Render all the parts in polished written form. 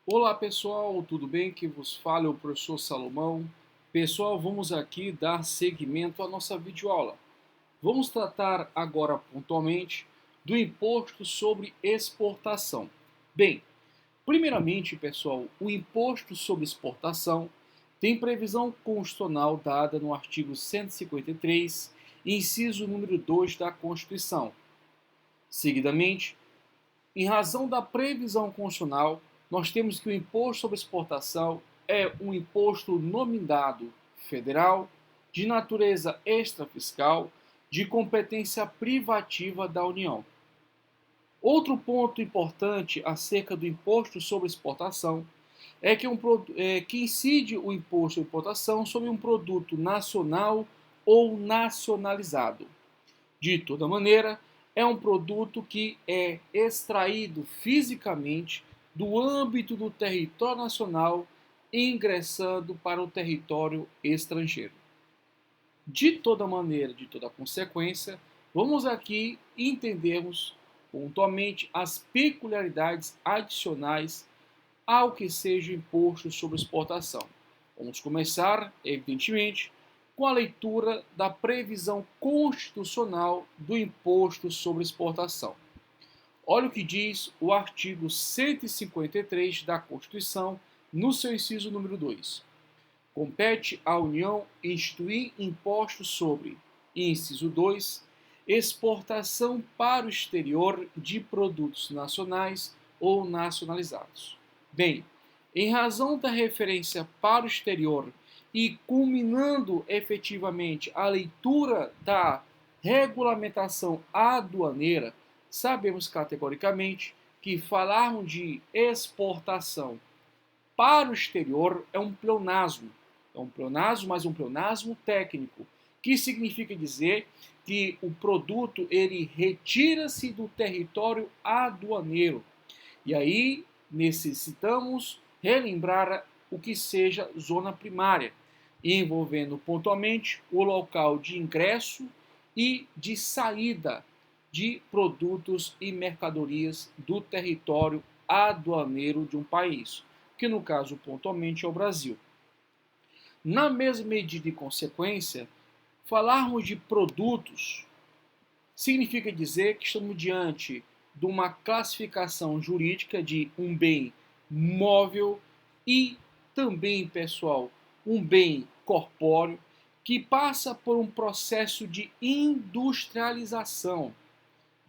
Olá pessoal, tudo bem? Que vos fala é o professor Salomão. Pessoal, vamos aqui dar seguimento à nossa videoaula. Vamos tratar agora pontualmente do imposto sobre exportação. Bem, primeiramente, pessoal, o imposto sobre exportação tem previsão constitucional dada no artigo 153, inciso número 2 da Constituição. Seguidamente, em razão da previsão constitucional, nós temos que o imposto sobre exportação é um imposto nominado federal, de natureza extrafiscal, de competência privativa da União. Outro ponto importante acerca do imposto sobre exportação é que incide o imposto de importação sobre um produto nacional ou nacionalizado. De toda maneira, é um produto que é extraído fisicamente do âmbito do território nacional, ingressando para o território estrangeiro. De toda maneira, de toda consequência, vamos aqui entendermos pontualmente as peculiaridades adicionais ao que seja imposto sobre exportação. Vamos começar, evidentemente, com a leitura da previsão constitucional do imposto sobre exportação. Olha o que diz o artigo 153 da Constituição, no seu inciso número 2. Compete à União instituir impostos sobre, inciso 2, exportação para o exterior de produtos nacionais ou nacionalizados. Bem, em razão da referência para o exterior e culminando efetivamente a leitura da regulamentação aduaneira, sabemos categoricamente que falarmos de exportação para o exterior é um pleonasmo. É um pleonasmo, mas um pleonasmo técnico, que significa dizer que o produto ele retira-se do território aduaneiro. E aí necessitamos relembrar o que seja zona primária, envolvendo pontualmente o local de ingresso e de saída de produtos e mercadorias do território aduaneiro de um país, que no caso pontualmente é o Brasil. Na mesma medida e consequência, falarmos de produtos significa dizer que estamos diante de uma classificação jurídica de um bem móvel e também, pessoal, um bem corpóreo que passa por um processo de industrialização,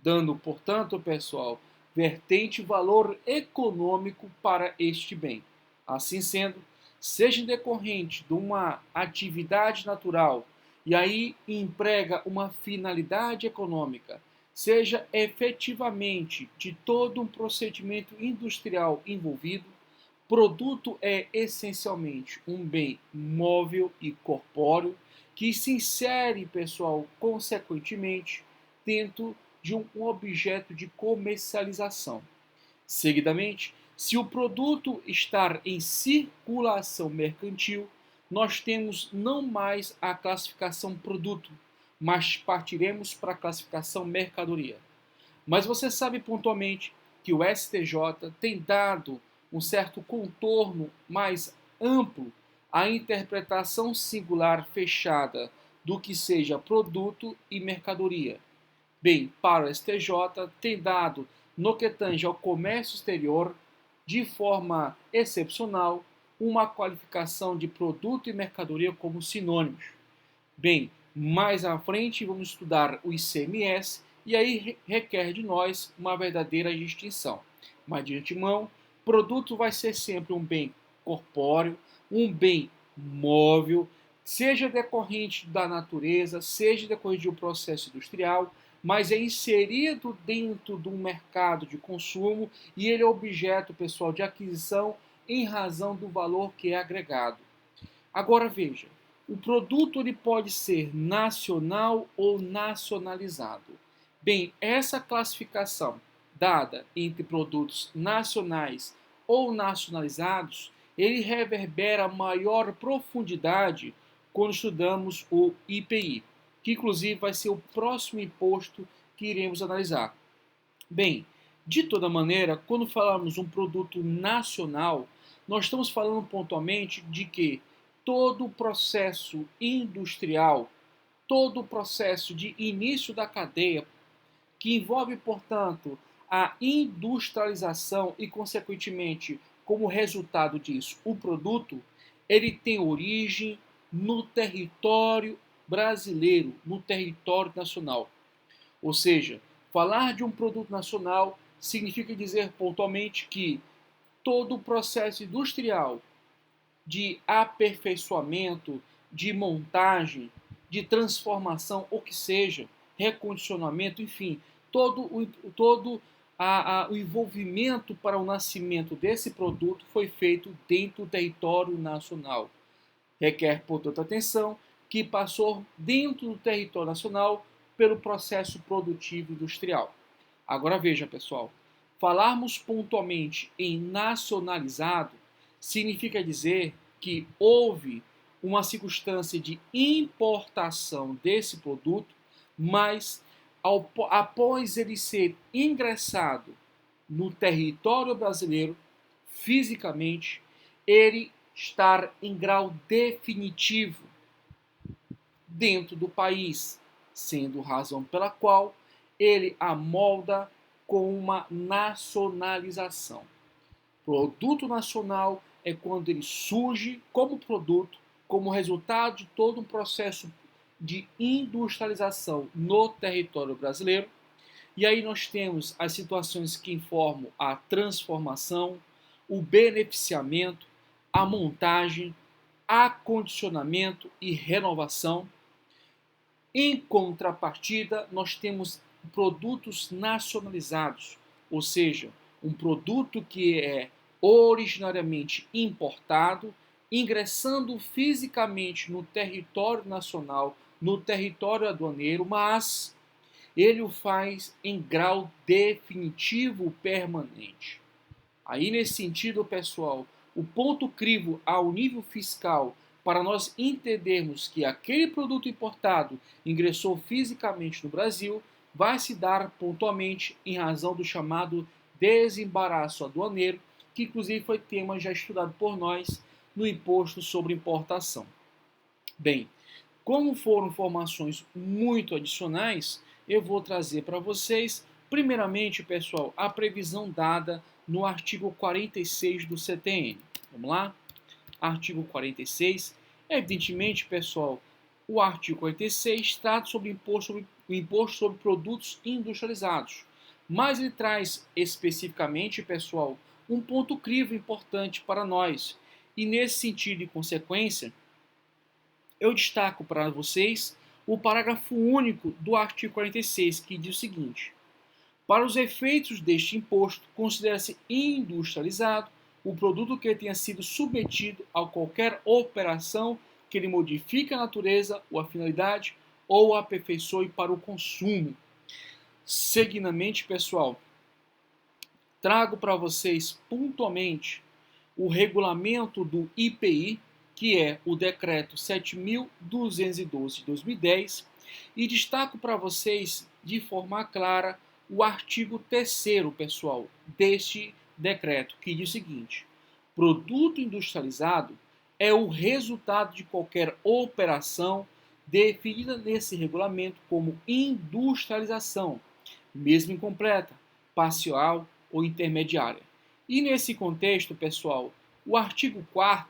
dando, portanto, pessoal, vertente valor econômico para este bem. Assim sendo, seja decorrente de uma atividade natural e aí emprega uma finalidade econômica, seja efetivamente de todo um procedimento industrial envolvido, produto é essencialmente um bem móvel e corpóreo que se insere, pessoal, consequentemente, dentro de um objeto de comercialização. Seguidamente, se o produto estar em circulação mercantil, nós temos não mais a classificação produto, mas partiremos para a classificação mercadoria. Mas você sabe pontualmente que o STJ tem dado um certo contorno mais amplo à interpretação singular fechada do que seja produto e mercadoria. Bem, para o STJ, tem dado, no que tange ao comércio exterior, de forma excepcional, uma qualificação de produto e mercadoria como sinônimos. Bem, mais à frente vamos estudar o ICMS e aí requer de nós uma verdadeira distinção. Mas de antemão, produto vai ser sempre um bem corpóreo, um bem móvel, seja decorrente da natureza, seja decorrente de um processo industrial, mas é inserido dentro de um mercado de consumo e ele é objeto, pessoal, de aquisição em razão do valor que é agregado. Agora veja, o produto ele pode ser nacional ou nacionalizado. Bem, essa classificação dada entre produtos nacionais ou nacionalizados, ele reverbera maior profundidade quando estudamos o IPI, que inclusive vai ser o próximo imposto que iremos analisar. Bem, De toda maneira, quando falamos um produto nacional, nós estamos falando pontualmente de que todo o processo industrial, todo o processo de início da cadeia, que envolve, portanto, a industrialização e, consequentemente, como resultado disso, o produto, ele tem origem no território brasileiro, no território nacional. Ou seja, falar de um produto nacional significa dizer pontualmente que todo o processo industrial de aperfeiçoamento, de montagem, de transformação, ou que seja, recondicionamento, enfim, todo o envolvimento para o nascimento desse produto foi feito dentro do território nacional. Requer, portanto, atenção que passou dentro do território nacional pelo processo produtivo industrial. Agora veja, pessoal, falarmos pontualmente em nacionalizado significa dizer que houve uma circunstância de importação desse produto, mas após ele ser ingressado no território brasileiro, fisicamente, ele estar em grau definitivo dentro do país, sendo razão pela qual ele amolda com uma nacionalização. Produto nacional é quando ele surge como produto, como resultado de todo um processo de industrialização no território brasileiro. E aí nós temos as situações que informam a transformação, o beneficiamento, a montagem, acondicionamento e renovação. Em contrapartida, nós temos produtos nacionalizados, ou seja, um produto que é originariamente importado, ingressando fisicamente no território nacional, no território aduaneiro, mas ele o faz em grau definitivo permanente. Aí, nesse sentido, pessoal, o ponto crivo ao nível fiscal para nós entendermos que aquele produto importado ingressou fisicamente no Brasil vai se dar pontualmente em razão do chamado desembaraço aduaneiro, que inclusive foi tema já estudado por nós no imposto sobre importação. Bem, como foram informações muito adicionais, eu vou trazer para vocês, primeiramente, pessoal, a previsão dada no artigo 46 do CTN. Vamos lá? Artigo 46. Evidentemente, pessoal, o artigo 46 trata sobre o imposto sobre produtos industrializados, mas ele traz especificamente, pessoal, um ponto crivo importante para nós. E nesse sentido e consequência, eu destaco para vocês o parágrafo único do artigo 46, que diz o seguinte: para os efeitos deste imposto, considera-se industrializado o produto que tenha sido submetido a qualquer operação que lhe modifique a natureza ou a finalidade ou aperfeiçoe para o consumo. Seguidamente, pessoal, trago para vocês pontualmente o regulamento do IPI, que é o decreto 7.212 de 2010, e destaco para vocês de forma clara o artigo 3º, pessoal, deste decreto, que diz o seguinte: produto industrializado é o resultado de qualquer operação definida nesse regulamento como industrialização, mesmo incompleta, parcial ou intermediária. E nesse contexto, pessoal, o artigo 4º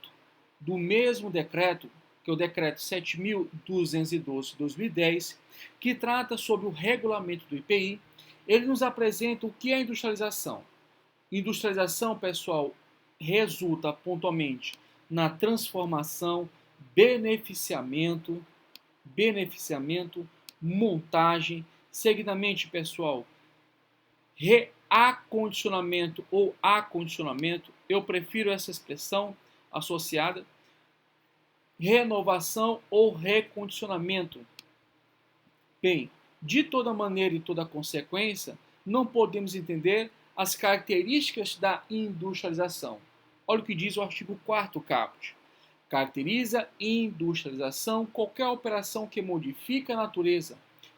do mesmo decreto, que é o decreto 7.212 de 2010, que trata sobre o regulamento do IPI, ele nos apresenta o que é industrialização. Industrialização, pessoal, resulta pontualmente na transformação, beneficiamento, montagem, seguidamente, pessoal, reacondicionamento ou acondicionamento, eu prefiro essa expressão associada, renovação ou recondicionamento. Bem, de toda maneira e toda consequência, não podemos entender as características da industrialização. Olha o que diz o artigo 4º caput. Caracteriza industrialização qualquer operação que modifique a natureza,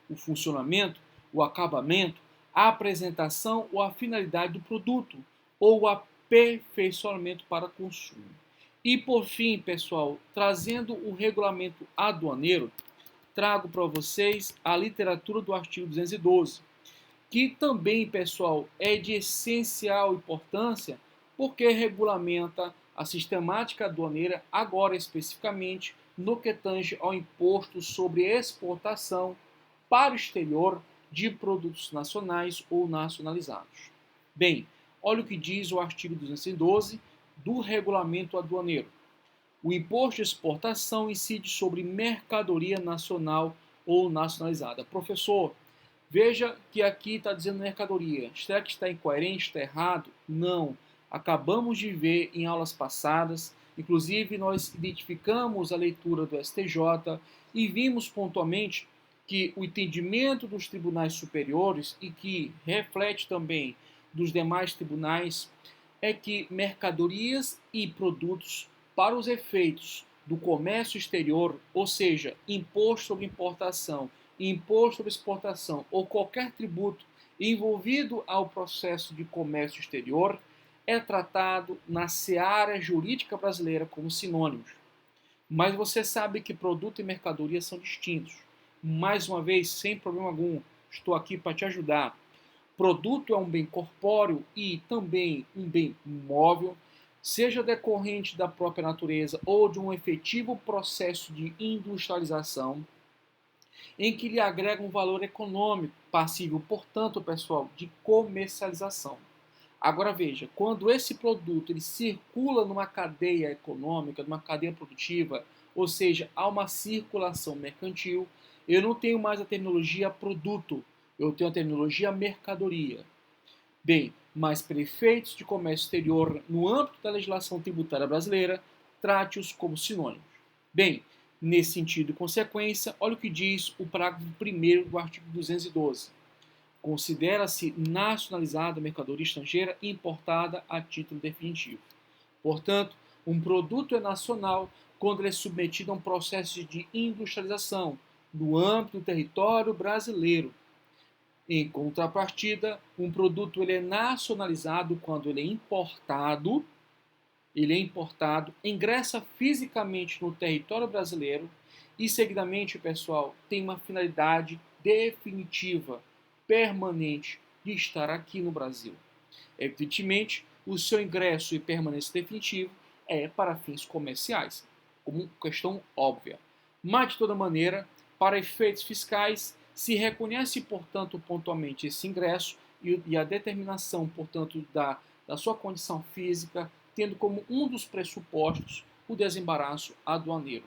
o funcionamento, o acabamento, a apresentação ou a finalidade do produto, ou o aperfeiçoamento para consumo. E por fim, pessoal, trazendo o regulamento aduaneiro, trago para vocês a literatura do artigo 212, que também, pessoal, é de essencial importância, porque regulamenta a sistemática aduaneira, agora especificamente no que tange ao imposto sobre exportação para o exterior de produtos nacionais ou nacionalizados. Bem, olha o que diz o artigo 212 do regulamento aduaneiro. O imposto de exportação incide sobre mercadoria nacional ou nacionalizada. Professor, veja que aqui está dizendo mercadoria. Será que está incoerente, está errado? Não. Acabamos de ver em aulas passadas, inclusive nós identificamos a leitura do STJ e vimos pontualmente que o entendimento dos tribunais superiores e que reflete também dos demais tribunais é que mercadorias e produtos para os efeitos do comércio exterior, ou seja, imposto sobre importação, imposto sobre exportação ou qualquer tributo envolvido ao processo de comércio exterior, é tratado na seara jurídica brasileira como sinônimos. Mas você sabe que produto e mercadoria são distintos. Mais uma vez, sem problema algum, estou aqui para te ajudar. Produto é um bem corpóreo e também um bem móvel, seja decorrente da própria natureza ou de um efetivo processo de industrialização, em que lhe agrega um valor econômico, passível, portanto, pessoal, de comercialização. Agora veja, quando esse produto ele circula numa cadeia econômica, numa cadeia produtiva, ou seja, há uma circulação mercantil, eu não tenho mais a terminologia produto, eu tenho a terminologia mercadoria. Bem, mas para efeitos de comércio exterior no âmbito da legislação tributária brasileira, trate-os como sinônimos. Bem, nesse sentido e consequência, olha o que diz o parágrafo 1º do artigo 212. Considera-se nacionalizada a mercadoria estrangeira importada a título definitivo. Portanto, um produto é nacional quando ele é submetido a um processo de industrialização no âmbito do território brasileiro. Em contrapartida, um produto ele é nacionalizado quando ele é importado, ingressa fisicamente no território brasileiro e, seguidamente, pessoal, tem uma finalidade definitiva, permanente, de estar aqui no Brasil. Evidentemente, o seu ingresso e permanência definitivo é para fins comerciais, como questão óbvia. Mas, de toda maneira, para efeitos fiscais, se reconhece, portanto, pontualmente esse ingresso e a determinação, portanto, da sua condição física, tendo como um dos pressupostos o desembaraço aduaneiro.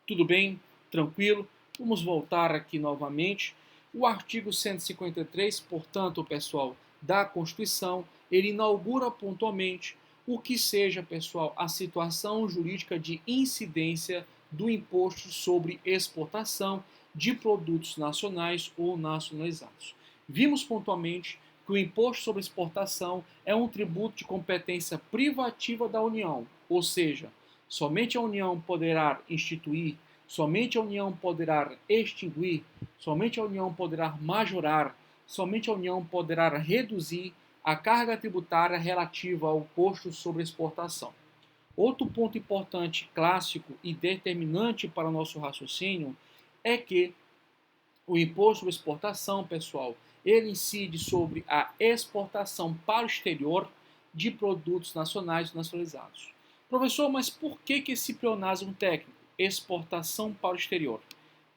Tudo bem? Tranquilo? Vamos voltar aqui novamente. O artigo 153, portanto, pessoal, da Constituição, ele inaugura pontualmente o que seja, pessoal, a situação jurídica de incidência do imposto sobre exportação de produtos nacionais ou nacionalizados. Vimos pontualmente que o imposto sobre exportação é um tributo de competência privativa da União, ou seja, somente a União poderá instituir, somente a União poderá extinguir, somente a União poderá majorar, somente a União poderá reduzir a carga tributária relativa ao imposto sobre exportação. Outro ponto importante, clássico e determinante para o nosso raciocínio é que o imposto sobre exportação, pessoal, ele incide sobre a exportação para o exterior de produtos nacionais e nacionalizados. Professor, mas por que esse pleonasmo técnico? Exportação para o exterior.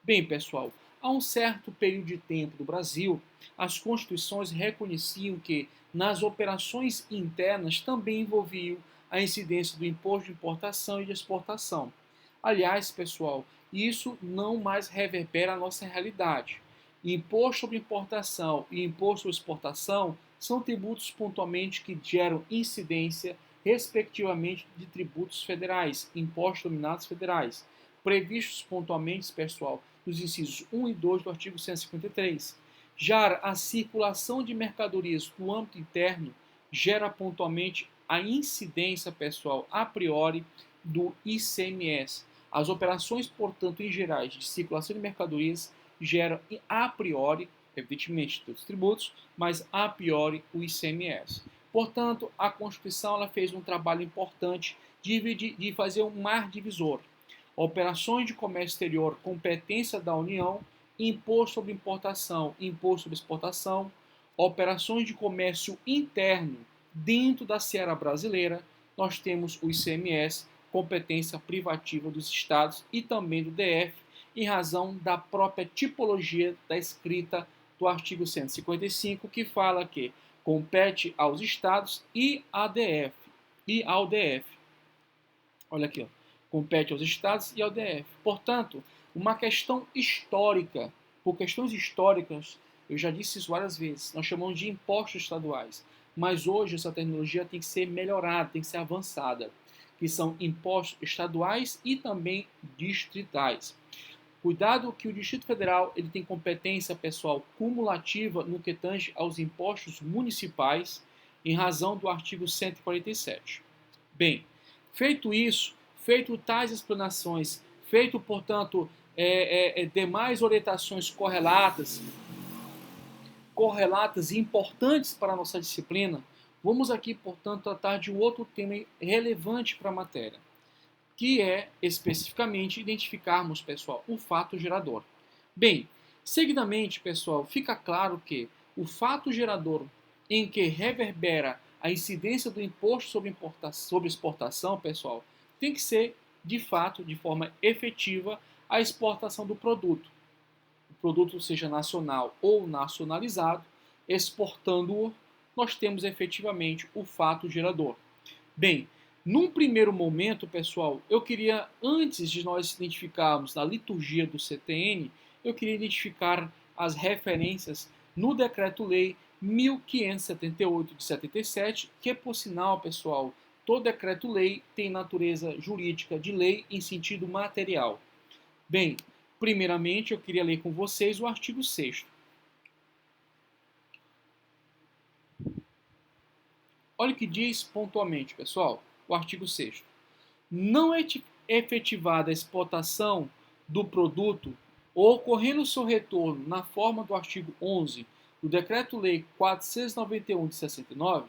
Bem, pessoal, há um certo período de tempo do Brasil, as constituições reconheciam que nas operações internas também envolviam a incidência do imposto de importação e de exportação. Aliás, pessoal, isso não mais reverbera a nossa realidade. Imposto sobre importação e imposto sobre exportação são tributos pontualmente que geram incidência, respectivamente, de tributos federais, impostos dominados federais, previstos pontualmente, pessoal, nos incisos 1 e 2 do artigo 153. Já a circulação de mercadorias no âmbito interno gera pontualmente a incidência, pessoal, a priori, do ICMS. As operações, portanto, em gerais de circulação de mercadorias geram a priori evidentemente, dos tributos, mas a priori o ICMS. Portanto, a Constituição ela fez um trabalho importante de fazer um mar divisor. Operações de comércio exterior, competência da União, imposto sobre importação, imposto sobre exportação, operações de comércio interno dentro da seara brasileira, nós temos o ICMS, competência privativa dos estados e também do DF, em razão da própria tipologia da escrita do artigo 155, que fala que compete aos estados e ao DF. Olha aqui, ó. Compete aos estados e ao DF. Portanto, uma questão histórica, por questões históricas, eu já disse isso várias vezes, nós chamamos de impostos estaduais, mas hoje essa tecnologia tem que ser melhorada, tem que ser avançada, que são impostos estaduais e também distritais. Cuidado que o Distrito Federal ele tem competência pessoal cumulativa no que tange aos impostos municipais, em razão do artigo 147. Bem, feito isso, feito tais explanações, feito, portanto, demais orientações correlatas e importantes para a nossa disciplina, vamos aqui, portanto, tratar de um outro tema relevante para a matéria, que é, especificamente, identificarmos, pessoal, o fato gerador. Bem, seguidamente, pessoal, fica claro que o fato gerador em que reverbera a incidência do imposto sobre exportação, pessoal, tem que ser, de fato, de forma efetiva, a exportação do produto. O produto seja nacional ou nacionalizado, exportando-o, nós temos efetivamente o fato gerador. Bem, num primeiro momento, pessoal, eu queria, antes de nós identificarmos na liturgia do CTN, eu queria identificar as referências no Decreto-Lei 1578 de 77, que, por sinal, pessoal, todo decreto-lei tem natureza jurídica de lei em sentido material. Bem, primeiramente eu queria ler com vocês o artigo 6º. Olha o que diz pontualmente, pessoal, o artigo 6º. Não é efetivada a exportação do produto ou ocorrendo seu retorno na forma do artigo 11 do Decreto-Lei 491 de 69,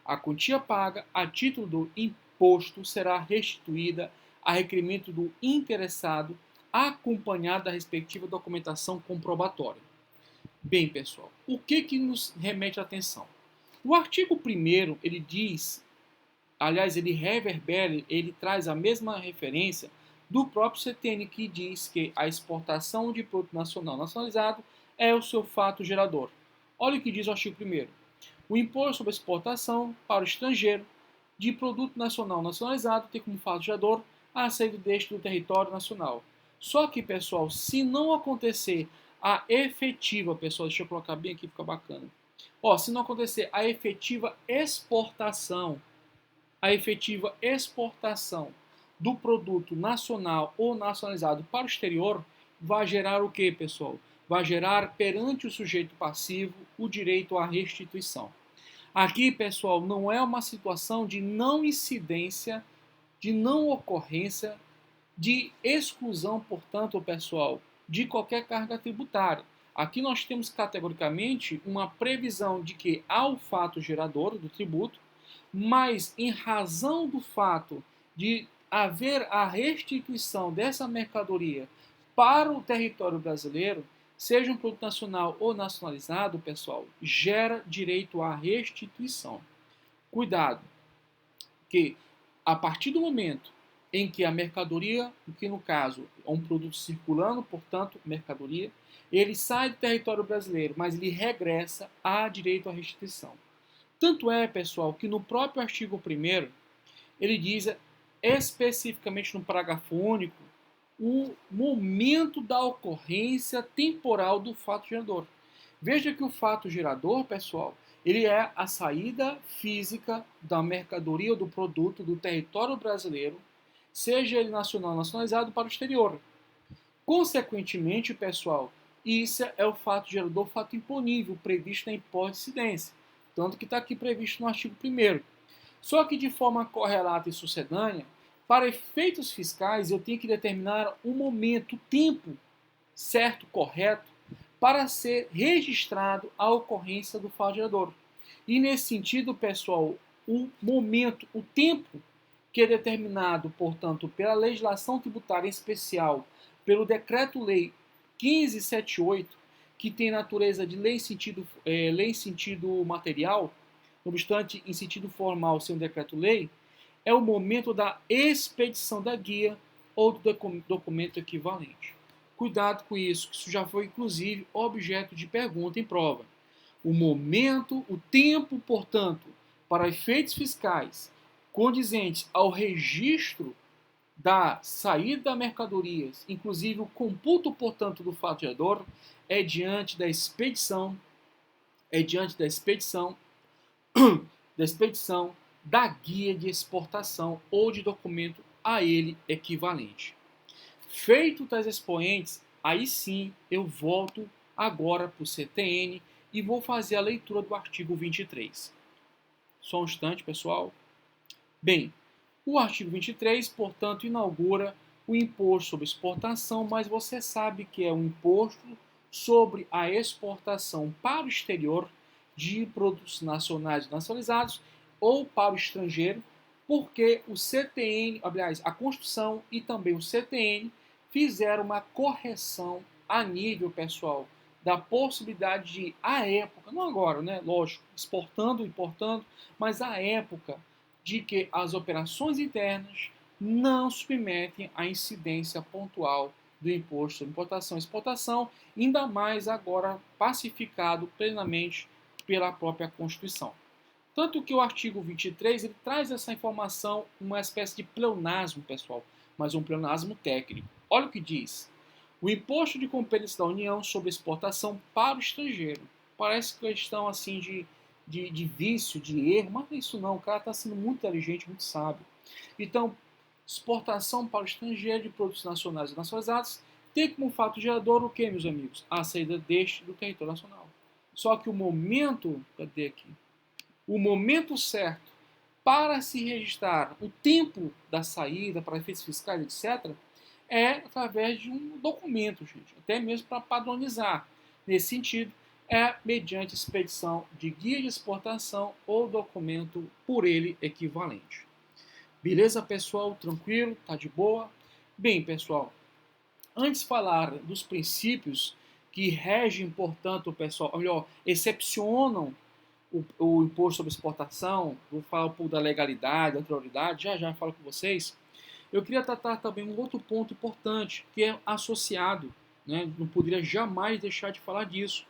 a quantia paga a título do imposto será restituída a requerimento do interessado, acompanhada da respectiva documentação comprobatória. Bem, pessoal, o que nos remete a atenção? O artigo 1º, ele diz, aliás, ele reverbera, ele traz a mesma referência do próprio CTN, que diz que a exportação de produto nacional nacionalizado é o seu fato gerador. Olha o que diz o artigo 1º. O imposto sobre exportação para o estrangeiro de produto nacional nacionalizado tem como fato gerador a saída deste do território nacional. Só que, pessoal, se não acontecer a efetiva, pessoal, deixa eu colocar bem aqui, fica bacana. Se não acontecer a efetiva exportação do produto nacional ou nacionalizado para o exterior, vai gerar o que, pessoal? Vai gerar perante o sujeito passivo o direito à restituição. Aqui, pessoal, não é uma situação de não incidência, de não ocorrência, de exclusão, portanto, pessoal, de qualquer carga tributária. Aqui nós temos categoricamente uma previsão de que há o fato gerador do tributo, mas em razão do fato de haver a restituição dessa mercadoria para o território brasileiro, seja um produto nacional ou nacionalizado, pessoal, gera direito à restituição. Cuidado, que a partir do momento em que a mercadoria, que no caso é um produto circulando, portanto, mercadoria, ele sai do território brasileiro, mas ele regressa a direito à restituição. Tanto é, pessoal, que no próprio artigo 1º, ele diz especificamente no parágrafo único o momento da ocorrência temporal do fato gerador. Veja que o fato gerador, pessoal, ele é a saída física da mercadoria ou do produto do território brasileiro, seja ele nacional ou nacionalizado, para o exterior. Consequentemente, pessoal, isso é o fato gerador, o fato imponível, previsto na imposto de incidência, tanto que está aqui previsto no artigo 1º. Só que de forma correlata e sucedânea, para efeitos fiscais, eu tenho que determinar um momento, o tempo certo, correto, para ser registrado a ocorrência do fato gerador. E nesse sentido, pessoal, o momento, o tempo que é determinado, portanto, pela legislação tributária em especial, pelo Decreto-Lei 1578, que tem natureza de lei em sentido material, não obstante em sentido formal ser um decreto-lei, é o momento da expedição da guia ou do documento equivalente. Cuidado com isso, que isso já foi inclusive objeto de pergunta em prova. O momento, o tempo, portanto, para efeitos fiscais condizentes ao registro da saída das mercadorias, inclusive o computo, portanto, do fato gerador, é diante da expedição, da expedição da guia de exportação ou de documento a ele equivalente. Feito tais expoentes, aí sim eu volto agora para o CTN e vou fazer a leitura do artigo 23. Só um instante, pessoal. Bem, o artigo 23, portanto, inaugura o imposto sobre exportação, mas você sabe que é um imposto sobre a exportação para o exterior de produtos nacionais nacionalizados ou para o estrangeiro, porque o CTN, aliás, a Constituição e também o CTN fizeram uma correção a nível, pessoal, da possibilidade de, à época, não agora, né, lógico, exportando, importando, mas à época de que as operações internas não submetem à incidência pontual do imposto sobre importação e exportação, ainda mais agora pacificado plenamente pela própria Constituição. Tanto que o artigo 23 ele traz essa informação, uma espécie de pleonasmo, pessoal, mas um pleonasmo técnico. Olha o que diz. O imposto de competência da União sobre exportação para o estrangeiro. Parece questão assim de vício, de erro, mas não é isso não, o cara está sendo muito inteligente, muito sábio. Então, exportação para o estrangeiro de produtos nacionais e nacionalizados tem como fato gerador o que, meus amigos? A saída deste do território nacional. Só que o momento, cadê aqui? O momento certo para se registrar o tempo da saída para efeitos fiscais, etc., é através de um documento, gente, até mesmo para padronizar. Nesse sentido, é mediante expedição de guia de exportação ou documento por ele equivalente. Beleza, pessoal? Tranquilo? Tá de boa? Bem, pessoal, antes de falar dos princípios que regem, portanto, pessoal, ou melhor, excepcionam o imposto sobre exportação, vou falar um pouco da legalidade, da prioridade, já falo com vocês. Eu queria tratar também um outro ponto importante, que é associado, né? Não poderia jamais deixar de falar disso.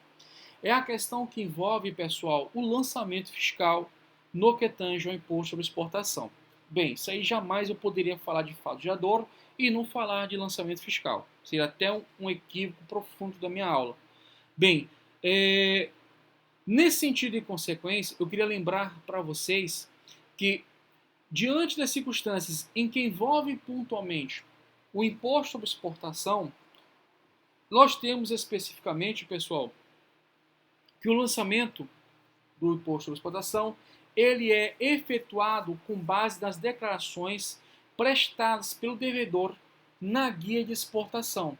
É a questão que envolve, pessoal, o lançamento fiscal no que tange ao imposto sobre exportação. Bem, isso aí jamais eu poderia falar de fato gerador e não falar de lançamento fiscal. Seria até um equívoco profundo da minha aula. Bem, nesse sentido e consequência, eu queria lembrar para vocês que, diante das circunstâncias em que envolve pontualmente o imposto sobre exportação, nós temos especificamente, pessoal, que o lançamento do imposto sobre exportação ele é efetuado com base nas declarações prestadas pelo devedor na guia de exportação.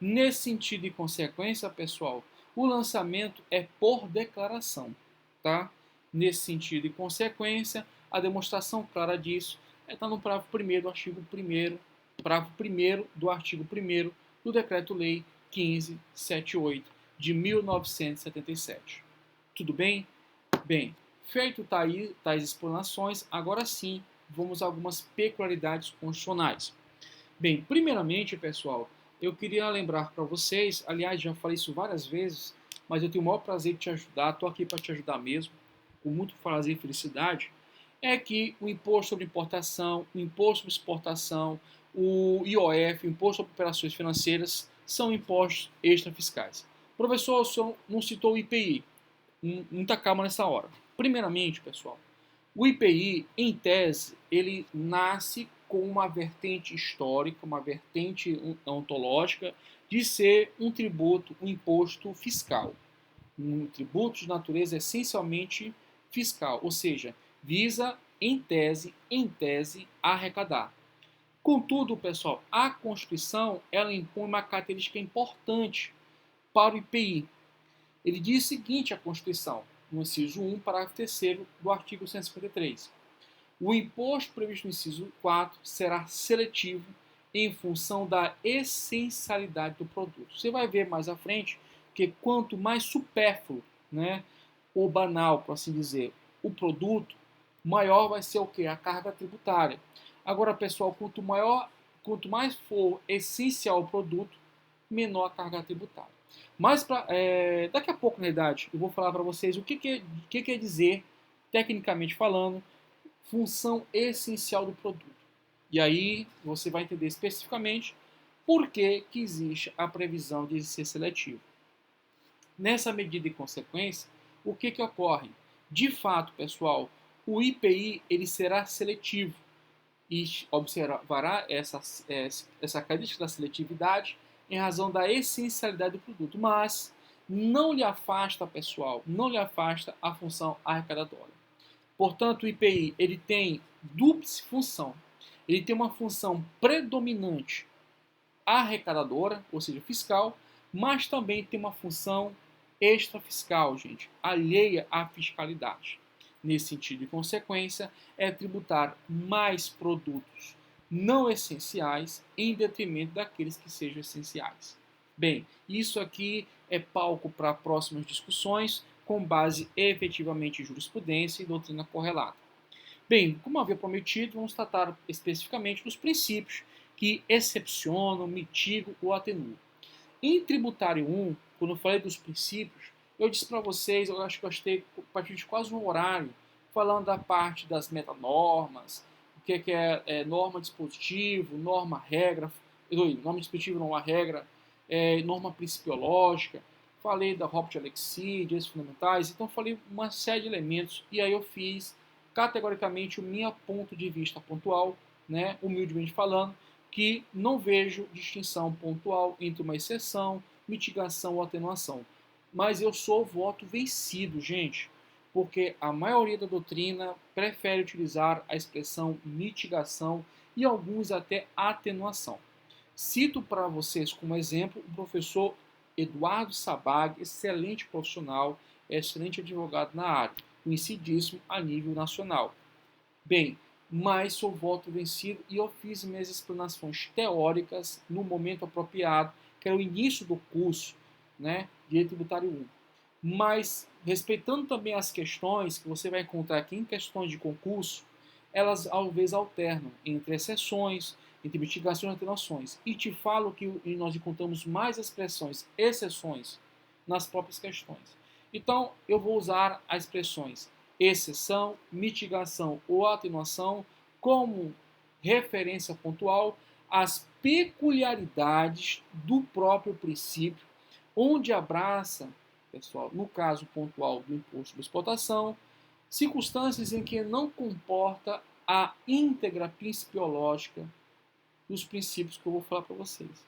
Nesse sentido e consequência, pessoal, o lançamento é por declaração, tá? Nesse sentido e consequência, a demonstração clara disso está no parágrafo 1º do artigo 1º, parágrafo 1º do artigo 1º do Decreto-Lei 1578 de 1977. Tudo bem? Bem, feito tais explanações, agora sim vamos a algumas peculiaridades constitucionais. Bem, primeiramente, pessoal, eu queria lembrar para vocês, aliás, já falei isso várias vezes, mas eu tenho o maior prazer de te ajudar, estou aqui para te ajudar mesmo, com muito prazer e felicidade, é que o imposto sobre importação, o imposto sobre exportação, o IOF, o imposto sobre operações financeiras, são impostos extrafiscais. Professor, o senhor não citou o IPI, muita calma nessa hora. Primeiramente, pessoal, o IPI, em tese, ele nasce com uma vertente histórica, uma vertente ontológica de ser um tributo, um imposto fiscal. Um tributo de natureza essencialmente fiscal, ou seja, visa, em tese, arrecadar. Contudo, pessoal, a Constituição ela impõe uma característica importante para o IPI. Ele diz o seguinte à Constituição, no inciso 1, parágrafo 3º do artigo 153. O imposto previsto no inciso 4 será seletivo em função da essencialidade do produto. Você vai ver mais à frente que quanto mais supérfluo, né, ou banal, por assim dizer, o produto, maior vai ser o que? A carga tributária. Agora, pessoal, quanto mais for essencial o produto, menor a carga tributária. Mas daqui a pouco, na verdade, eu vou falar para vocês o que quer dizer, tecnicamente falando, função essencial do produto. E aí você vai entender especificamente por que existe a previsão de ser seletivo. Nessa medida e consequência, o que ocorre? De fato, pessoal, o IPI ele será seletivo e observará essa característica da seletividade em razão da essencialidade do produto, mas não lhe afasta, pessoal, não lhe afasta a função arrecadatória. Portanto, o IPI ele tem dupla função. Ele tem uma função predominante arrecadadora, ou seja, fiscal, mas também tem uma função extrafiscal, gente, alheia à fiscalidade. Nesse sentido e consequência, é tributar mais produtos não essenciais em detrimento daqueles que sejam essenciais. Bem, isso aqui é palco para próximas discussões com base efetivamente em jurisprudência e doutrina correlata. Bem, como havia prometido, vamos tratar especificamente dos princípios que excepcionam, mitigam ou atenuam. Em Tributário 1, quando eu falei dos princípios, eu disse para vocês, eu acho que eu gostei a partir de quase um horário, falando da parte das metanormas, o que é norma dispositivo, norma regra, norma dispositivo, norma regra, norma principiológica, falei da Hopf de Alexis, direitos fundamentais, então falei uma série de elementos e aí eu fiz categoricamente o meu ponto de vista pontual, né, humildemente falando, que não vejo distinção pontual entre uma exceção, mitigação ou atenuação. Mas eu sou voto vencido, gente, porque a maioria da doutrina prefere utilizar a expressão mitigação e alguns até atenuação. Cito para vocês como exemplo o professor Eduardo Sabag, excelente profissional, excelente advogado na área, conhecidíssimo a nível nacional. Bem, mas sou voto vencido e eu fiz minhas explanações teóricas no momento apropriado, que era o início do curso, né, Direito Tributário 1. Mas, respeitando também as questões que você vai encontrar aqui em questões de concurso, elas talvez alternam entre exceções, entre mitigações e atenuações. E te falo que nós encontramos mais expressões exceções nas próprias questões. Então, eu vou usar as expressões exceção, mitigação ou atenuação como referência pontual às peculiaridades do próprio princípio, onde abraça, pessoal, no caso pontual do imposto de exportação, circunstâncias em que não comporta a íntegra principiológica dos princípios que eu vou falar para vocês.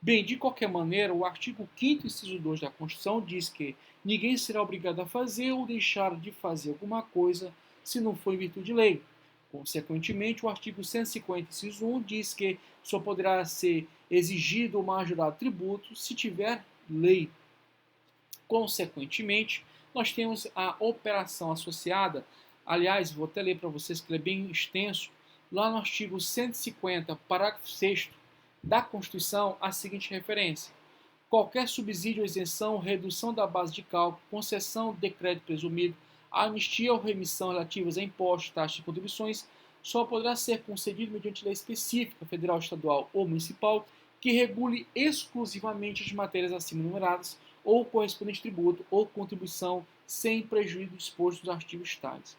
Bem, de qualquer maneira, o artigo 5º, inciso 2 da Constituição diz que ninguém será obrigado a fazer ou deixar de fazer alguma coisa se não for em virtude de lei. Consequentemente, o artigo 150, inciso 1 diz que só poderá ser exigido ou majorado tributo se tiver lei. Consequentemente, nós temos a operação associada, aliás, vou até ler para vocês que ele é bem extenso, lá no artigo 150, parágrafo 6º da Constituição, a seguinte referência: qualquer subsídio ou isenção, redução da base de cálculo, concessão de crédito presumido, anistia ou remissão relativas a impostos, taxas e contribuições só poderá ser concedido mediante lei específica, federal, estadual ou municipal, que regule exclusivamente as matérias acima enumeradas ou correspondente tributo ou contribuição sem prejuízo do disposto dos artigos tais.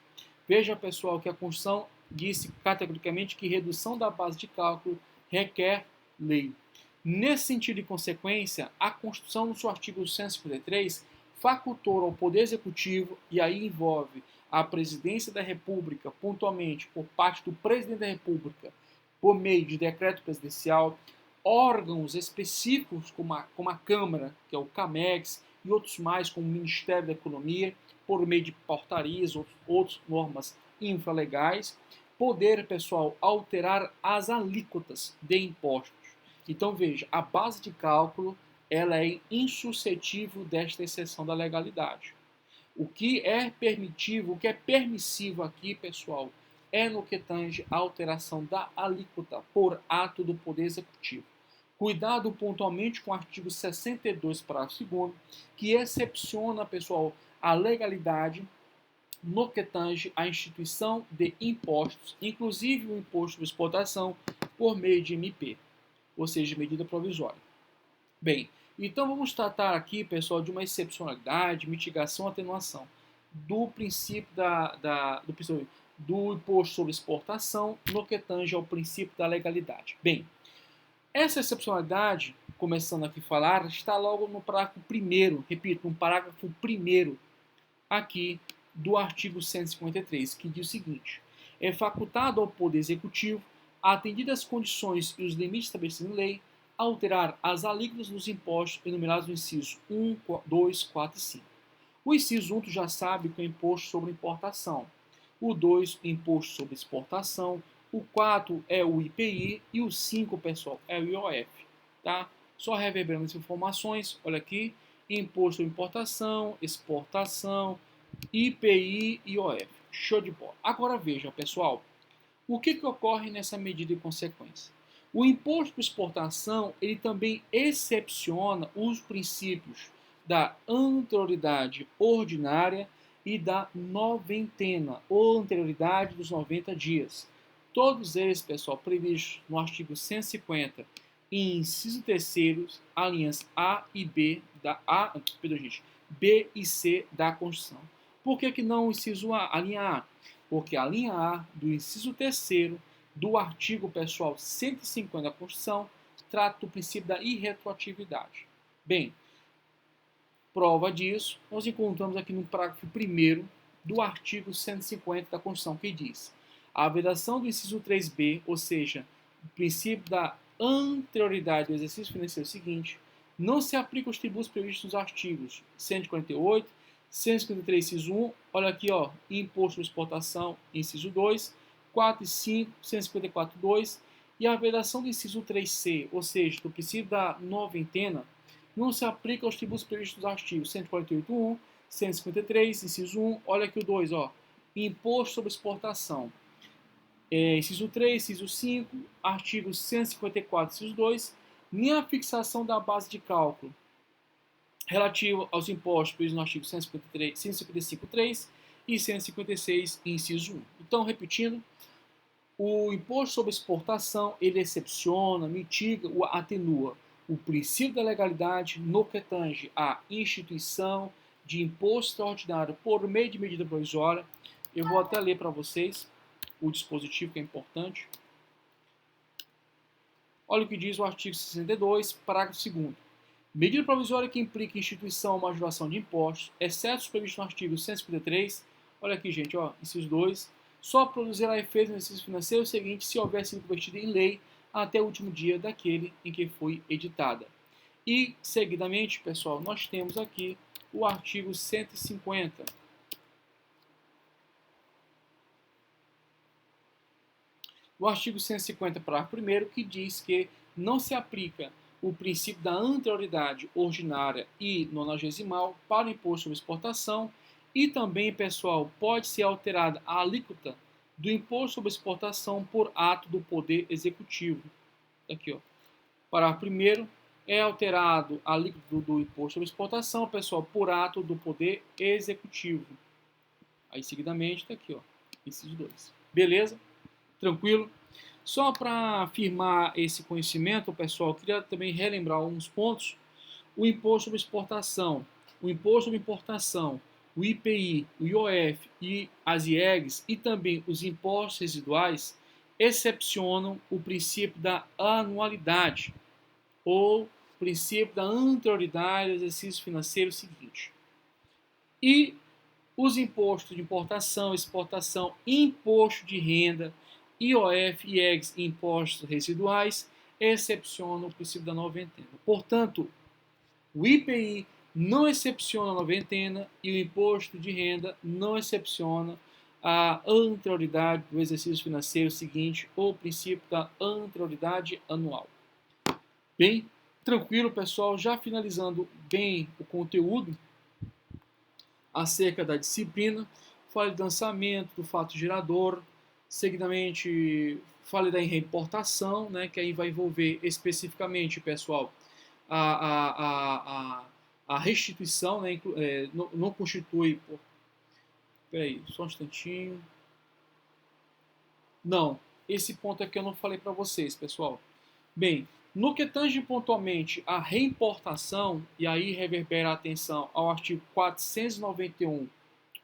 Veja, pessoal, que a Constituição disse categoricamente que redução da base de cálculo requer lei. Nesse sentido e consequência, a Constituição, no seu artigo 153, facultou ao Poder Executivo, e aí envolve a Presidência da República, pontualmente por parte do Presidente da República, por meio de decreto presidencial, órgãos específicos como a Câmara, que é o CAMEX, e outros mais, como o Ministério da Economia, por meio de portarias, outras normas infralegais, poder, pessoal, alterar as alíquotas de impostos. Então, veja, a base de cálculo ela é insuscetível desta exceção da legalidade. O que é permitivo, o que é permissivo aqui, pessoal, é no que tange a alteração da alíquota por ato do Poder Executivo. Cuidado pontualmente com o artigo 62, parágrafo 2º, que excepciona, pessoal, a legalidade no que tange à instituição de impostos, inclusive o imposto de exportação, por meio de MP, ou seja, medida provisória. Bem, então vamos tratar aqui, pessoal, de uma excepcionalidade, mitigação, atenuação do princípio do imposto sobre exportação no que tange ao princípio da legalidade. Bem, essa excepcionalidade, começando aqui a falar, está logo no parágrafo 1º, repito, no parágrafo 1º aqui do artigo 153, que diz o seguinte: é facultado ao Poder Executivo, atendidas as condições e os limites estabelecidos em lei, alterar as alíquotas dos impostos enumerados no inciso 1, 2, 4 e 5. O inciso 1 tu já sabe que é o imposto sobre importação. O 2, imposto sobre exportação. O 4 é o IPI e o 5, pessoal, é o IOF. Tá? Só reverberando as informações, olha aqui, imposto sobre importação, exportação, IPI e IOF. Show de bola. Agora veja, pessoal, o que ocorre nessa medida de consequência? O imposto por exportação, ele também excepciona os princípios da anterioridade ordinária e da noventena, ou anterioridade dos 90 dias. Todos eles, pessoal, previstos no artigo 150, inciso 3º, alíneas A e B B e C da Constituição. Por que não o inciso A, a linha A? Porque a linha A do inciso 3º do artigo, pessoal, 150 da Constituição trata do princípio da irretroatividade. Bem, prova disso, nós encontramos aqui no parágrafo 1º do artigo 150 da Constituição, que diz: a vedação do inciso 3b, ou seja, o princípio da anterioridade do exercício financeiro seguinte, não se aplica aos tributos previstos nos artigos 148, 153, inciso 1, olha aqui, ó, imposto de exportação, inciso 2, 4 e 5, 154, 2, e a vedação do inciso 3c, ou seja, do princípio da noventena, não se aplica aos tributos previstos nos artigos 148, 1, 153, inciso 1, olha aqui o 2, ó, imposto sobre exportação. Inciso 3, inciso 5, artigo 154, inciso 2, nem a fixação da base de cálculo relativo aos impostos previstos no artigo 153, 155, 3 e 156, inciso 1. Então, repetindo, o imposto sobre exportação, ele excepciona, mitiga, atenua o princípio da legalidade no que tange à instituição de imposto extraordinário por meio de medida provisória. Eu vou até ler para vocês o dispositivo, que é importante. Olha o que diz o artigo 62, parágrafo 2º. Medida provisória que implica instituição ou majoração de impostos, exceto os previstos no artigo 153, olha aqui, gente, ó, inciso 2, só produzirá efeito no exercício financeiro seguinte se houver sido convertida em lei até o último dia daquele em que foi editada. E, seguidamente, pessoal, nós temos aqui o artigo 150. O artigo 150, parágrafo 1º, que diz que não se aplica o princípio da anterioridade ordinária e nonagesimal para o imposto sobre exportação e também, pessoal, pode ser alterada a alíquota do imposto sobre exportação por ato do Poder Executivo. Aqui, ó. Parágrafo 1º, é alterado a alíquota do imposto sobre exportação, pessoal, por ato do Poder Executivo. Aí, seguidamente, está aqui, ó, inciso 2. Beleza? Tranquilo? Só para afirmar esse conhecimento, pessoal, eu queria também relembrar alguns pontos. O imposto sobre exportação, o imposto sobre importação, o IPI, o IOF e as IEGs e também os impostos residuais excepcionam o princípio da anualidade ou princípio da anterioridade do exercício financeiro seguinte. E os impostos de importação, exportação, imposto de renda, IOF, IEGs e impostos residuais excepcionam o princípio da noventena. Portanto, o IPI não excepciona a noventena e o imposto de renda não excepciona a anterioridade do exercício financeiro seguinte ou o princípio da anterioridade anual. Bem, Tranquilo, pessoal, já finalizando bem o conteúdo acerca da disciplina, falei do lançamento, do fato gerador, seguidamente falei da reimportação, né, que aí vai envolver especificamente, pessoal, a, a, a, a restituição, né, não constitui... Peraí, só um instantinho. Não, esse ponto aqui eu não falei para vocês, pessoal. Bem, no que tange pontualmente a reimportação, e aí reverbera a atenção ao artigo 491,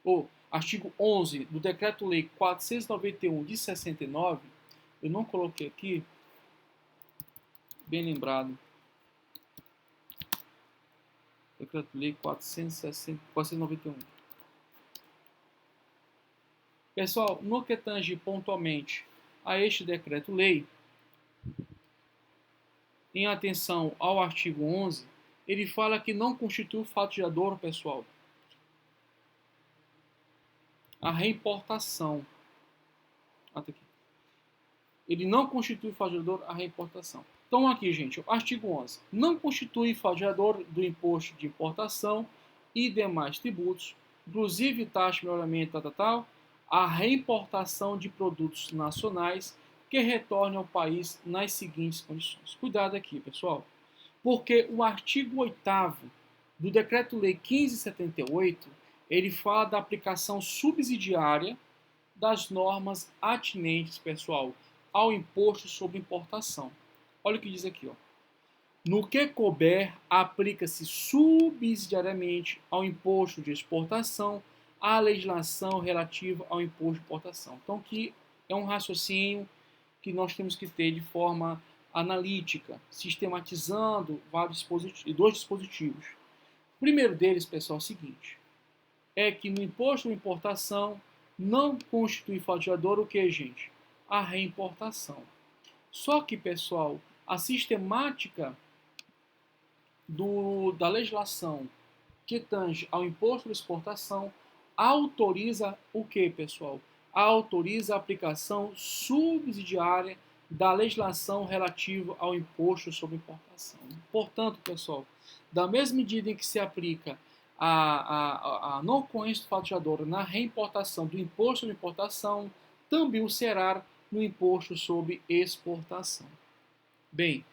ou artigo 11 do Decreto-Lei 491 de 69, eu não coloquei aqui, bem lembrado, Decreto-Lei 491. Pessoal, no que tange pontualmente a este decreto-lei, em atenção ao artigo 11, ele fala que não constitui fato gerador, pessoal, a reimportação. Até aqui. Ele não constitui fato gerador a reimportação. Então aqui, gente, o artigo 11. Não constitui fato gerador do imposto de importação e demais tributos, inclusive taxa de melhoramento, a reimportação de produtos nacionais que retornem ao país nas seguintes condições. Cuidado aqui, pessoal, porque o artigo 8º do Decreto-Lei 1578, ele fala da aplicação subsidiária das normas atinentes, pessoal, ao imposto sobre importação. Olha o que diz aqui, ó. No que couber, aplica-se subsidiariamente ao imposto de exportação a legislação relativa ao imposto de importação. Então, aqui é um raciocínio que nós temos que ter de forma analítica, sistematizando dois dispositivos. O primeiro deles, pessoal, é o seguinte, é que no imposto de importação não constitui fato gerador o que, gente? A reimportação. Só que, pessoal, a sistemática da legislação que tange ao imposto de exportação autoriza o que, pessoal? Autoriza a aplicação subsidiária da legislação relativa ao imposto sobre importação. Portanto, pessoal, da mesma medida em que se aplica a não ocorrência do fato gerador na reimportação do imposto de importação, também o será no imposto sobre exportação. Bem,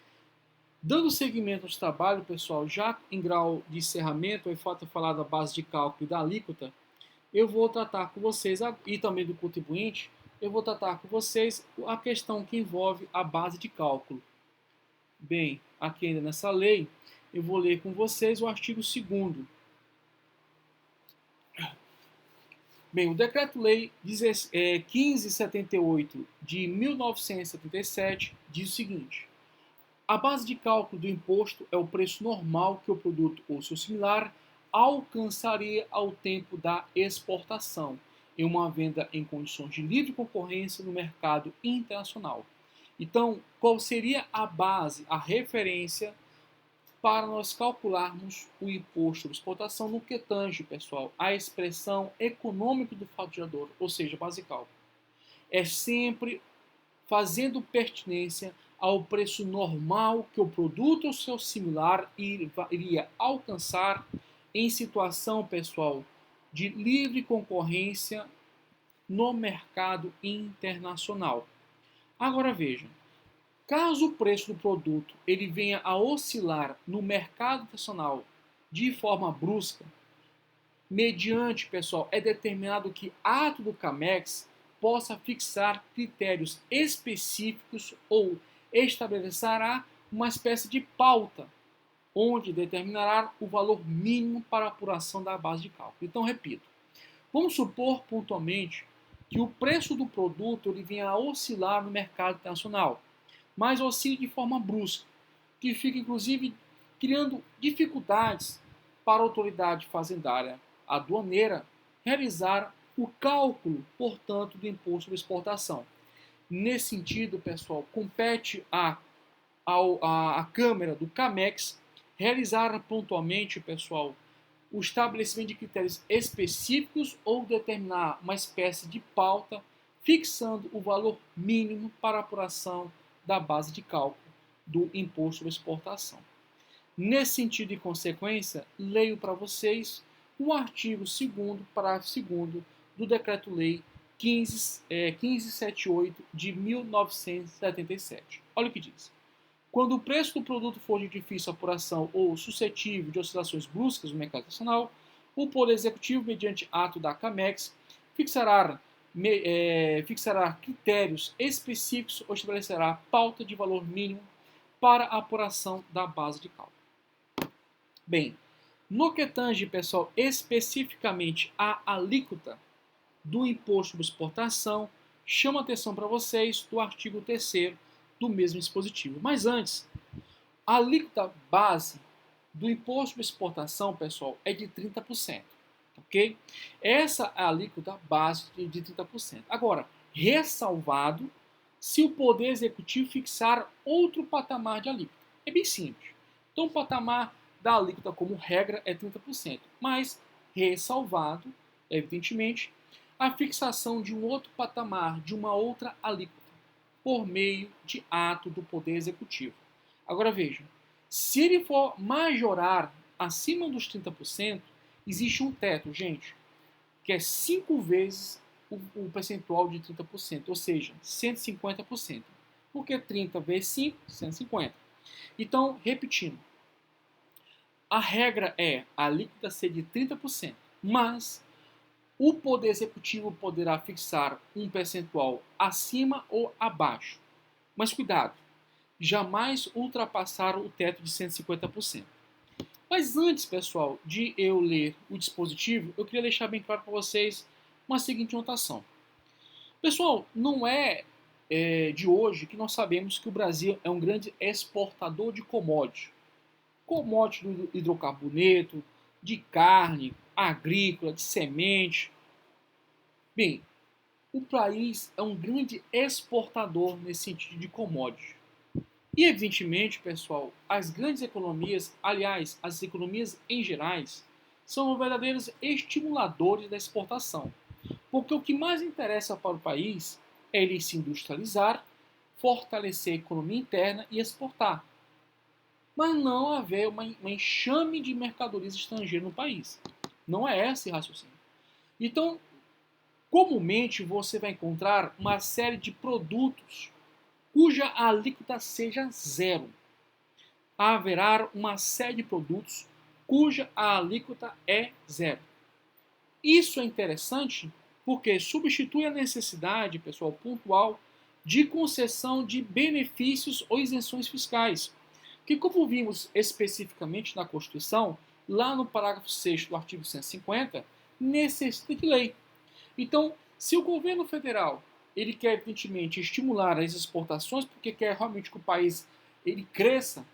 dando seguimento ao trabalho, pessoal, já em grau de encerramento, é fato falar da base de cálculo e da alíquota, eu vou tratar com vocês, e também do contribuinte, eu vou tratar com vocês a questão que envolve a base de cálculo. Bem, aqui ainda nessa lei, eu vou ler com vocês o artigo 2º. Bem, o Decreto-Lei 1578 de 1977 diz o seguinte: a base de cálculo do imposto é o preço normal que o produto ou seu similar alcançaria ao tempo da exportação, em uma venda em condições de livre concorrência no mercado internacional. Então, qual seria a base, a referência para nós calcularmos o imposto sobre exportação no que tange, pessoal, a expressão econômica do fato gerador, ou seja, base de cálculo? É sempre fazendo pertinência ao preço normal que o produto ou seu similar iria alcançar em situação, pessoal, de livre concorrência no mercado internacional. Agora vejam, caso o preço do produto ele venha a oscilar no mercado internacional de forma brusca, mediante, pessoal, é determinado que ato do CAMEX possa fixar critérios específicos ou estabelecerá uma espécie de pauta, onde determinará o valor mínimo para a apuração da base de cálculo. Então, repito, vamos supor pontualmente que o preço do produto ele venha a oscilar no mercado internacional, mas oscile de forma brusca, que fica inclusive criando dificuldades para a autoridade fazendária aduaneira realizar o cálculo, portanto, do imposto sobre exportação. Nesse sentido, pessoal, compete à Câmara do CAMEX realizar pontualmente, pessoal, o estabelecimento de critérios específicos ou determinar uma espécie de pauta fixando o valor mínimo para a apuração da base de cálculo do imposto sobre exportação. Nesse sentido e consequência, leio para vocês o artigo 2º, parágrafo 2º do Decreto-Lei 1578 de 1977. Olha o que diz. Quando o preço do produto for de difícil apuração ou suscetível de oscilações bruscas no mercado nacional, o Poder Executivo, mediante ato da CAMEX, fixará critérios específicos ou estabelecerá pauta de valor mínimo para a apuração da base de cálculo. Bem, no que tange, pessoal, especificamente a alíquota do imposto sobre exportação, chamo a atenção para vocês do artigo 3º do mesmo dispositivo. Mas antes, a alíquota base do imposto sobre exportação, pessoal, é de 30%, ok? Essa é a alíquota base de 30%. Agora, ressalvado se o Poder Executivo fixar outro patamar de alíquota. É bem simples. Então, o patamar da alíquota, como regra, é 30%, mas ressalvado, evidentemente, a fixação de um outro patamar, de uma outra alíquota, por meio de ato do Poder Executivo. Agora vejam, se ele for majorar acima dos 30%, existe um teto, gente, que é 5 vezes o percentual de 30%, ou seja, 150%. Porque 30 vezes 5, 150. Então, repetindo, a regra é a alíquota ser de 30%, mas o Poder Executivo poderá fixar um percentual acima ou abaixo. Mas cuidado, jamais ultrapassar o teto de 150%. Mas antes, pessoal, de eu ler o dispositivo, eu queria deixar bem claro para vocês uma seguinte notação. Pessoal, não é de hoje que nós sabemos que o Brasil é um grande exportador de commodities. Commodities do hidrocarboneto, de carne, agrícola, de semente. Bem, o país é um grande exportador nesse sentido de commodities. E, evidentemente, pessoal, as grandes economias, aliás, as economias em gerais, são verdadeiros estimuladores da exportação. Porque o que mais interessa para o país é ele se industrializar, fortalecer a economia interna e exportar. Mas não haver uma enxame de mercadorias estrangeiras no país. Não é esse raciocínio. Então, comumente você vai encontrar uma série de produtos cuja alíquota seja zero. Haverá uma série de produtos cuja alíquota é zero. Isso é interessante porque substitui a necessidade, pessoal, pontual de concessão de benefícios ou isenções fiscais, que, como vimos especificamente na Constituição, lá no parágrafo 6º do artigo 150, necessita de lei. Então, se o governo federal ele quer, evidentemente, estimular as exportações, porque quer realmente que o país ele cresça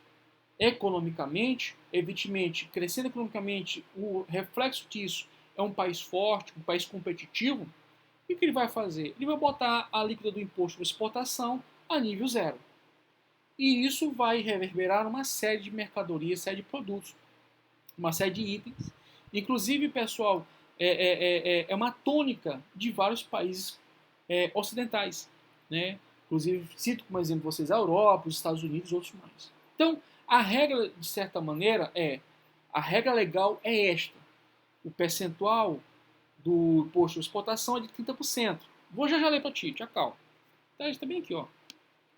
economicamente, evidentemente, crescendo economicamente, o reflexo disso é um país forte, um país competitivo, o que ele vai fazer? Ele vai botar a alíquota do imposto de exportação a nível zero. E isso vai reverberar uma série de mercadorias, série de produtos, uma série de itens. Inclusive, pessoal, é uma tônica de vários países ocidentais. Né? Inclusive, cito como exemplo vocês a Europa, os Estados Unidos e outros mais. Então, a regra, de certa maneira, a regra legal é esta. O percentual do imposto de exportação é de 30%. Vou já ler para ti, te acalma. Tá, está bem aqui, ó.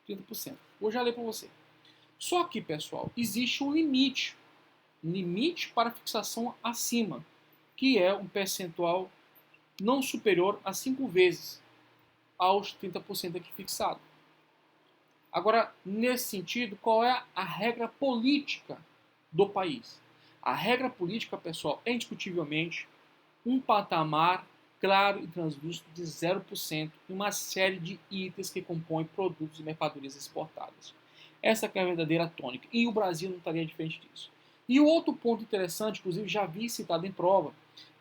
30%. Vou já ler para você. Só que, pessoal, existe um limite para fixação acima, que é um percentual não superior a 5 vezes aos 30% aqui fixado. Agora, nesse sentido, qual é a regra política do país? A regra política, pessoal, é indiscutivelmente um patamar claro e translúcido de 0% em uma série de itens que compõem produtos e mercadorias exportadas. Essa é a verdadeira tônica. E o Brasil não estaria diferente disso. E o outro ponto interessante, inclusive já vi citado em prova,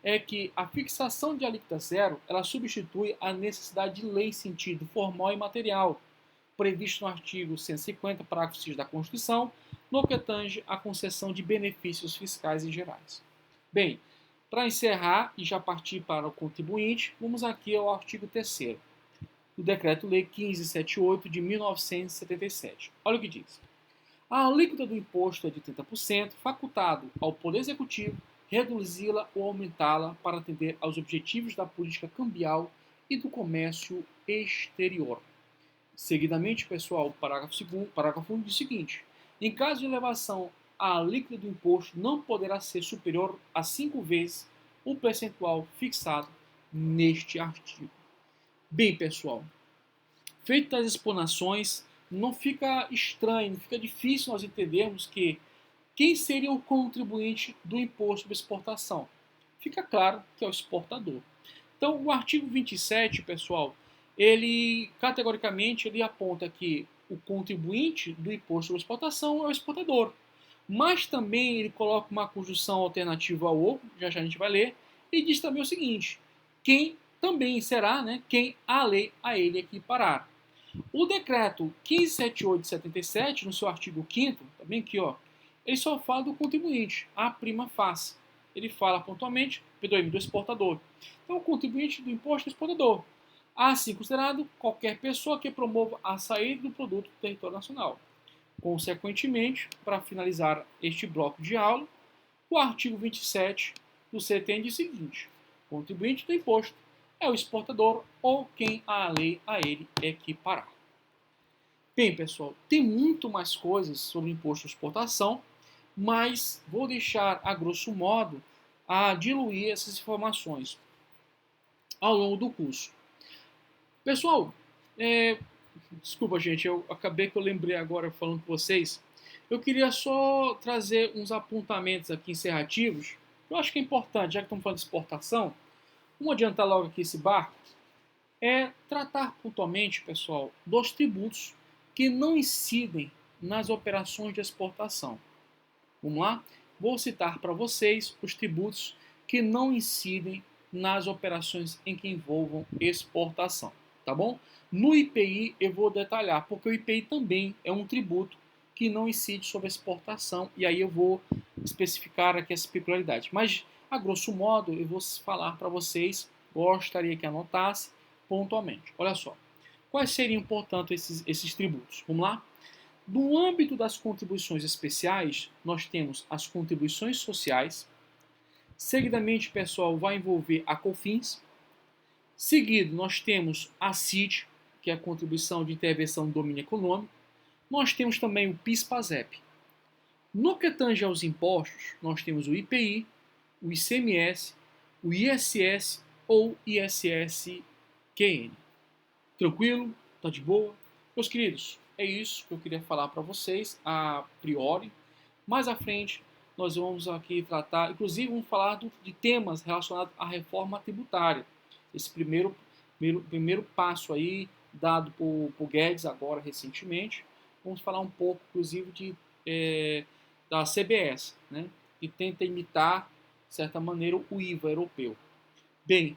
é que a fixação de alíquota zero ela substitui a necessidade de lei em sentido formal e material, previsto no artigo 150, parágrafo 6 da Constituição, no que tange à concessão de benefícios fiscais e gerais. Bem, para encerrar e já partir para o contribuinte, vamos aqui ao artigo 3º do Decreto-Lei 1578 de 1977. Olha o que diz. A alíquota do imposto é de 30%, facultado ao Poder Executivo reduzi-la ou aumentá-la para atender aos objetivos da política cambial e do comércio exterior. Seguidamente, pessoal, parágrafo 1 diz o seguinte: em caso de elevação, a alíquota do imposto não poderá ser superior a 5 vezes o percentual fixado neste artigo. Bem, pessoal, feitas as explanações, não fica estranho, não fica difícil nós entendermos que quem seria o contribuinte do imposto sobre exportação? Fica claro que é o exportador. Então, o artigo 27, pessoal, ele categoricamente ele aponta que o contribuinte do imposto sobre exportação é o exportador. Mas também ele coloca uma conjunção alternativa ao ou, já já a gente vai ler, e diz também o seguinte: quem também será, né, quem a lei a ele equiparar. O decreto 1578 de 77, no seu artigo 5º, também aqui, ó, ele só fala do contribuinte, a prima facie. Ele fala pontualmente, do exportador. Então, o contribuinte do imposto é o exportador. Assim considerado qualquer pessoa que promova a saída do produto do território nacional. Consequentemente, para finalizar este bloco de aula, o artigo 27 do CTN diz o seguinte: o contribuinte do imposto é o exportador ou quem a lei a ele equiparar. Bem, pessoal, tem muito mais coisas sobre o imposto de exportação, mas vou deixar, a grosso modo, a diluir essas informações ao longo do curso. Pessoal, desculpa, gente, eu acabei que eu lembrei agora falando com vocês. Eu queria só trazer uns apontamentos aqui encerrativos. Eu acho que é importante, já que estamos falando de exportação, vamos adiantar logo aqui esse barco. É tratar pontualmente, pessoal, dos tributos que não incidem nas operações de exportação. Vamos lá? Vou citar para vocês os tributos que não incidem nas operações em que envolvam exportação, tá bom? No IPI eu vou detalhar, porque o IPI também é um tributo que não incide sobre a exportação, e aí eu vou especificar aqui as peculiaridades. Mas, a grosso modo, eu vou falar para vocês, gostaria que anotasse pontualmente. Olha só, quais seriam, portanto, esses tributos? Vamos lá? No âmbito das contribuições especiais, nós temos as contribuições sociais. Seguidamente, pessoal, vai envolver a COFINS. Seguido, nós temos a CID, que é a contribuição de intervenção do domínio econômico. Nós temos também o PIS/PASEP. No que tange aos impostos, nós temos o IPI, o ICMS, o ISS ou ISS-QN. Tranquilo? Tá de boa? Meus queridos, é isso que eu queria falar para vocês a priori. Mais à frente, nós vamos aqui tratar, inclusive vamos falar de temas relacionados à reforma tributária. Esse primeiro passo aí, dado por Guedes agora recentemente. Vamos falar um pouco, inclusive, da CBS, né, que tenta imitar, de certa maneira, o IVA europeu. Bem,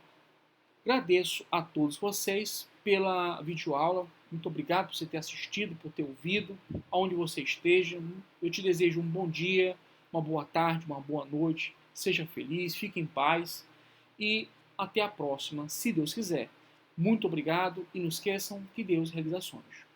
agradeço a todos vocês pela videoaula. Muito obrigado por você ter assistido, por ter ouvido, aonde você esteja. Eu te desejo um bom dia, uma boa tarde, uma boa noite. Seja feliz, fique em paz e até a próxima, se Deus quiser. Muito obrigado e não esqueçam que Deus realiza sonhos.